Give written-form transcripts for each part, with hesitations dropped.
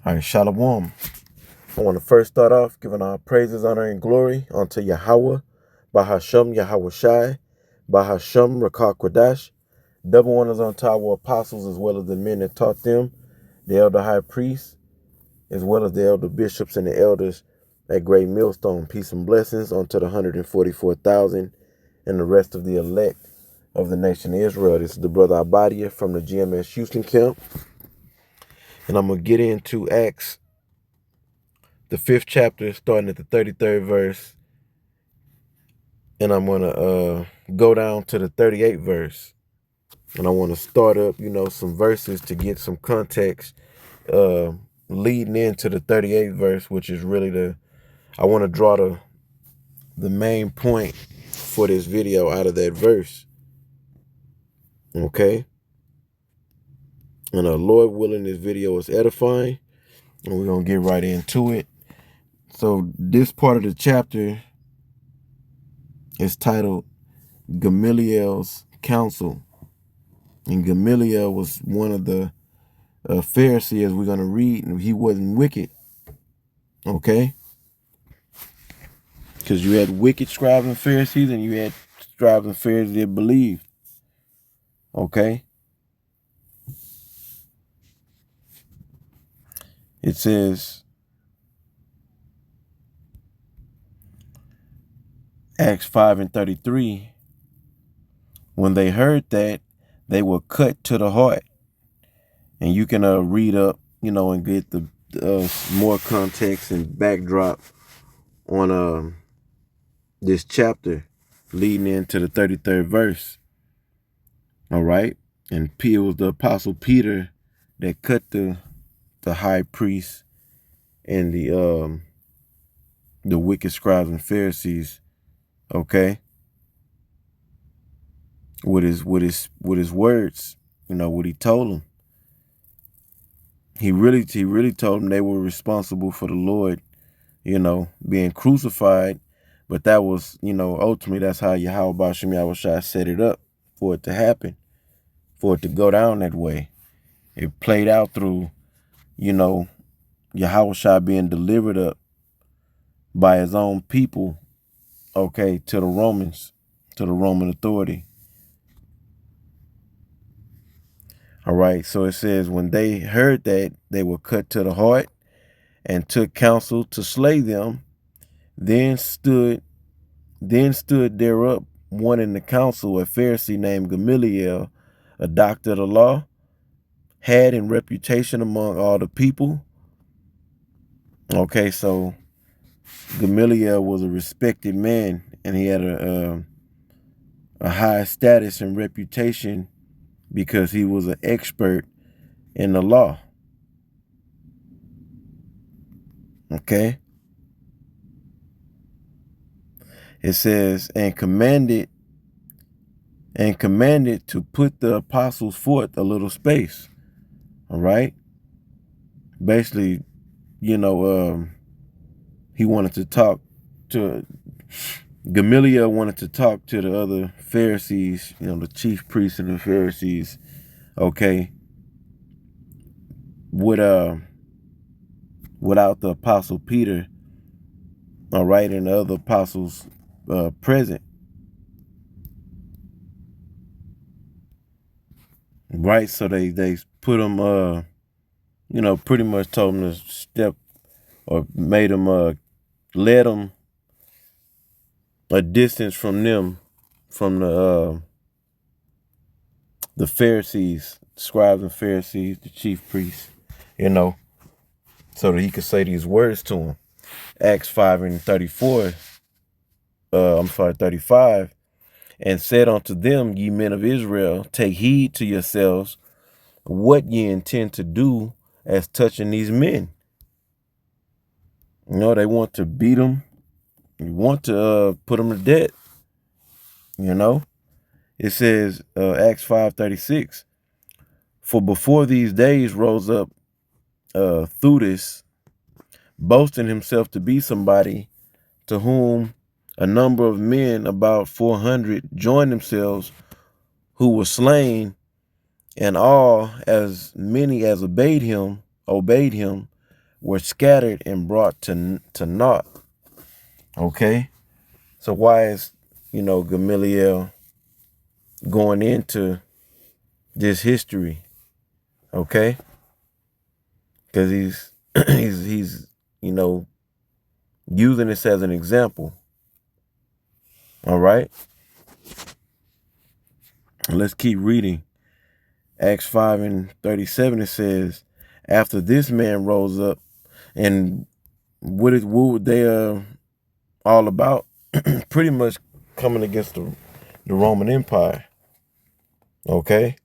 All right, Shalom. I want to first start off giving our praises, honor, and glory unto Yahweh, Bahasham Yahweh Shai, Bahasham Rakah Kwadash. Double honors unto our apostles as well as the men that taught them, the elder high priests, as well as the elder bishops and the elders at Great Millstone. Peace and blessings unto the 144,000 and the rest of the elect of the nation of Israel. This is the brother Abadia from the GMS Houston camp. And I'm going to get into Acts, the 5th chapter, starting at the 33rd verse. And I'm going to go down to the 38th verse. And I want to start up, some verses to get some context leading into the 38th verse, which is really I want to draw the main point for this video out of that verse. Okay? And Lord willing, this video is edifying. And we're going to get right into it. So this part of the chapter is titled Gamaliel's Counsel. And Gamaliel was one of the Pharisees we're going to read, and he wasn't wicked. Okay? Because you had wicked scribes and Pharisees, and you had scribes and Pharisees that believed. Okay? It says, Acts 5:33, when they heard that, they were cut to the heart. And you can read up, and get the more context and backdrop on this chapter leading into the 33rd verse. All right? And it was the apostle Peter that cut the high priest and the wicked scribes and Pharisees, okay, with his words, what he told them. He really told them they were responsible for the Lord, being crucified. But that was, ultimately that's how Yahweh Bashim Yahushua set it up for it to happen, for it to go down that way. It played out through, Yahushua being delivered up by his own people, okay, to the Romans, to the Roman authority. All right, so it says, when they heard that, they were cut to the heart and took counsel to slay them. Then stood there up one in the council, a Pharisee named Gamaliel, a doctor of the law, had in reputation among all the people. Okay, so Gamaliel was a respected man, and he had a high status and reputation because he was an expert in the law. Okay. It says, and commanded to put the apostles forth a little space. All right. Basically, he wanted to talk to, Gamaliel wanted to talk to the other Pharisees, the chief priests and the Pharisees, okay, without the apostle Peter, all right, and the other apostles present. Right, so they put them, pretty much told them to step, or made them, led them a distance from them, from the Pharisees, scribes and Pharisees, the chief priests, so that he could say these words to them. Acts 5:34, 35, and said unto them, ye men of Israel, take heed to yourselves what ye intend to do as touching these men. They want to beat them. You want to put them to death. It says, Acts 5:36, for before these days rose up Theudas, boasting himself to be somebody, to whom a number of men, about 400, joined themselves, who were slain, and all as many as obeyed him were scattered and brought to naught. Okay? So why is, Gamaliel going into this history? Okay? Because he's he's using this as an example. All right? Let's keep reading. Acts 5:37, it says, after this man rose up, and what were they all about? Pretty much coming against the Roman Empire. Okay?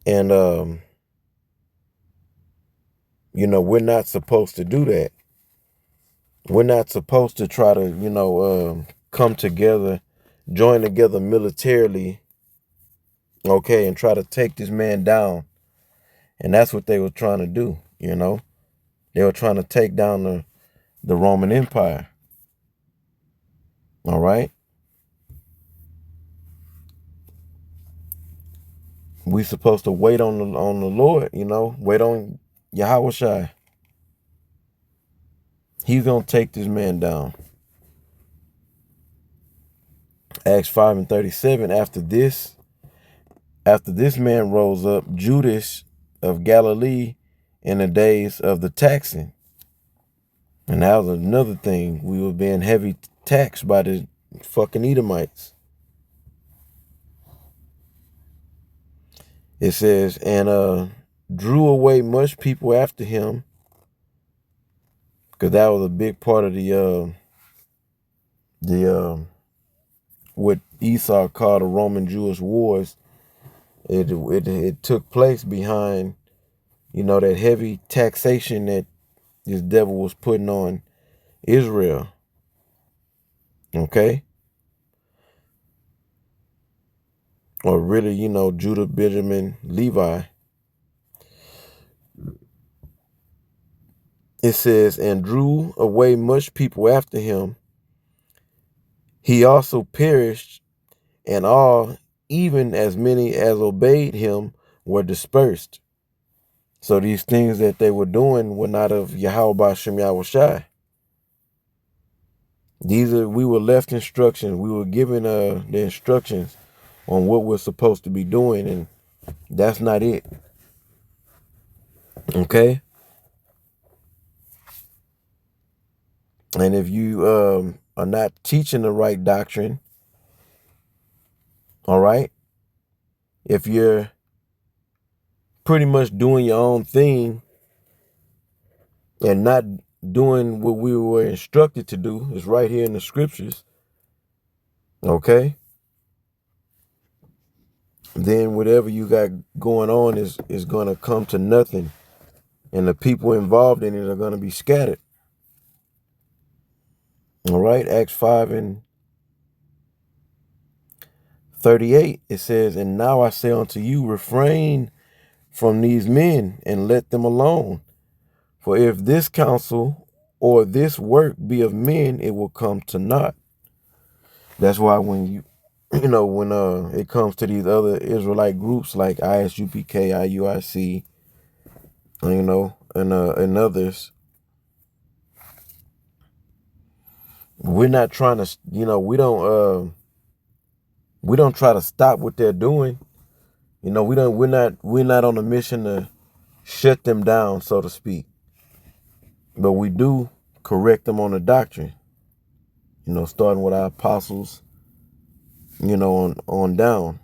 And we're not supposed to do that. We're not supposed to try to, come together, join together militarily, okay, and try to take this man down. And that's what they were trying to do, They were trying to take down the Roman Empire. All right? We supposed to wait on the Lord, wait on Yahweh. He's gonna take this man down. Acts 5:37. After this man rose up, Judas of Galilee in the days of the taxing. And that was another thing. We were being heavy taxed by the fucking Edomites. It says, and drew away much people after him, because that was a big part of the what Esau called the Roman Jewish wars. It took place behind, that heavy taxation that this devil was putting on Israel. Okay? Or really, Judah, Benjamin, Levi. It says, and drew away much people after him. He also perished, and all, even as many as obeyed him, were dispersed. So these things that they were doing were not of Yahweh Shem Yahweh. We were left instructions. We were given the instructions on what we're supposed to be doing, and that's not it. Okay? And if you are not teaching the right doctrine, all right, if you're pretty much doing your own thing and not doing what we were instructed to do, is right here in the scriptures, okay, then whatever you got going on is going to come to nothing, and the people involved in it are going to be scattered. All right, Acts 5:38, it says, and now I say unto you, refrain from these men and let them alone. For if this counsel or this work be of men, it will come to naught. That's why when when it comes to these other Israelite groups like ISUPK, IUIC, and others, we're not trying to, we don't try to stop what they're doing. We're not on a mission to shut them down, so to speak. But we do correct them on the doctrine, starting with our apostles, on down.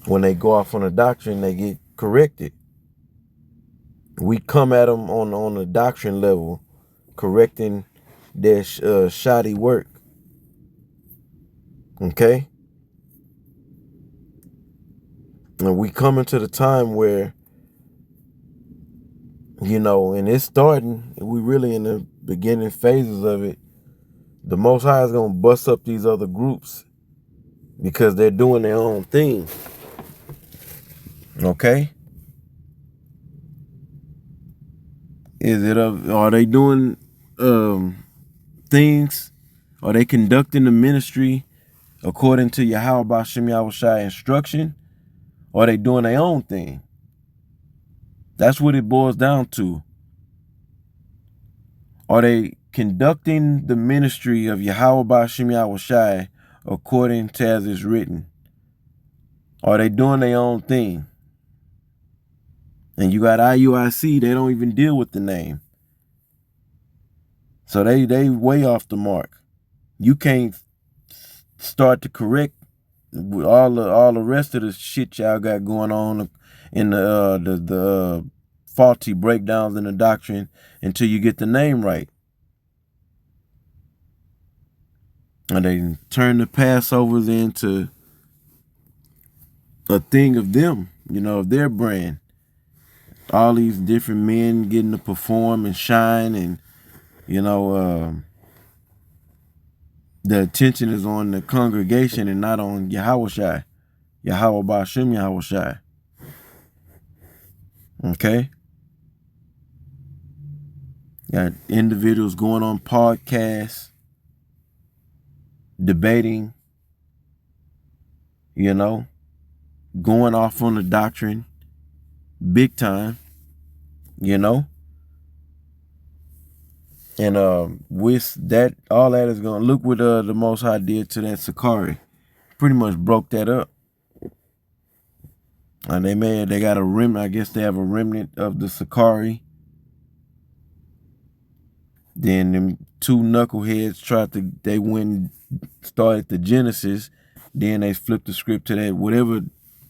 When they go off on the doctrine, they get corrected. We come at them on the doctrine level, correcting their shoddy work. Okay? And we come into the time where, and it's starting, we really in the beginning phases of it. The Most High is going to bust up these other groups because they're doing their own thing. Okay? Are they doing things? Are they conducting the ministry according to Yahweh Shem Yahushai instruction? Or they doing their own thing? That's what it boils down to. Are they conducting the ministry of Yahweh Ba'Shem Yahweh Shai according to as it's written? Are they doing their own thing? And you got IUIC, they don't even deal with the name. So they way off the mark. You can't start to correct with all the rest of the shit y'all got going on in the faulty breakdowns in the doctrine until you get the name right. And they turn the Passovers into a thing of them, of their brand. All these different men getting to perform and shine, and the attention is on the congregation and not on Yahweh Shai, Yahweh Ba'Shem Yahweh Shai. Okay? Got individuals going on podcasts, debating, going off on the doctrine, big time, And with that, all that is gonna look what the Most High did to that Sakari. Pretty much broke that up. And they got a remnant. I guess they have a remnant of the Sakari. Then them two knuckleheads started the Genesis. Then they flipped the script to that whatever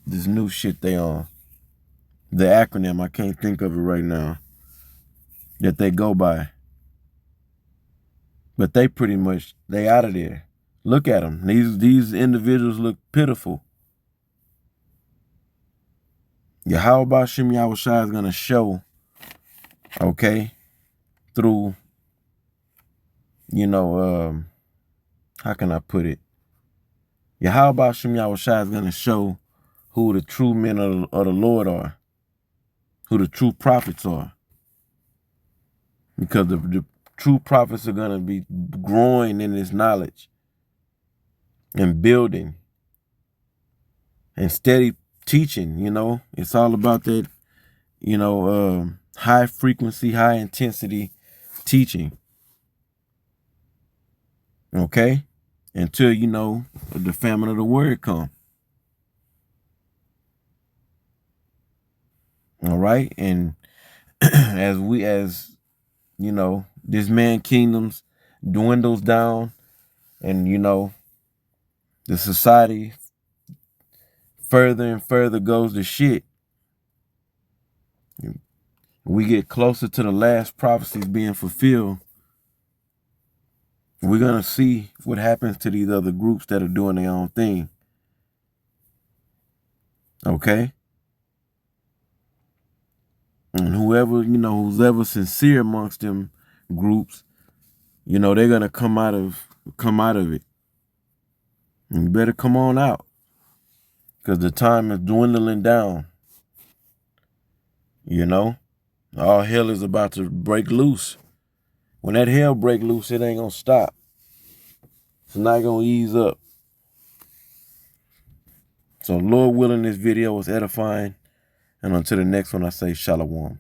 this new shit they on. The acronym, I can't think of it right now, that they go by. But they pretty much, they out of there. Look at them. These individuals look pitiful. Yahweh Ba'Shem Yahweh Shai is going to show, okay, through, how can I put it? Yahweh Ba'Shem Yahweh Shai is going to show who the true men of the Lord are, who the true prophets are. Because the true prophets are going to be growing in this knowledge and building and steady teaching, It's all about that, high frequency, high intensity teaching. Okay? Until, the famine of the word come. All right? And as this man kingdoms dwindles down and, the society further and further goes to shit, we get closer to the last prophecies being fulfilled, we're going to see what happens to these other groups that are doing their own thing. Okay? And who's ever sincere amongst them groups, they're going to come out of it. And you better come on out, because the time is dwindling down. All hell is about to break loose. When that hell break loose, it ain't going to stop. It's not going to ease up. So Lord willing, this video was edifying. And until the next one, I say shalom.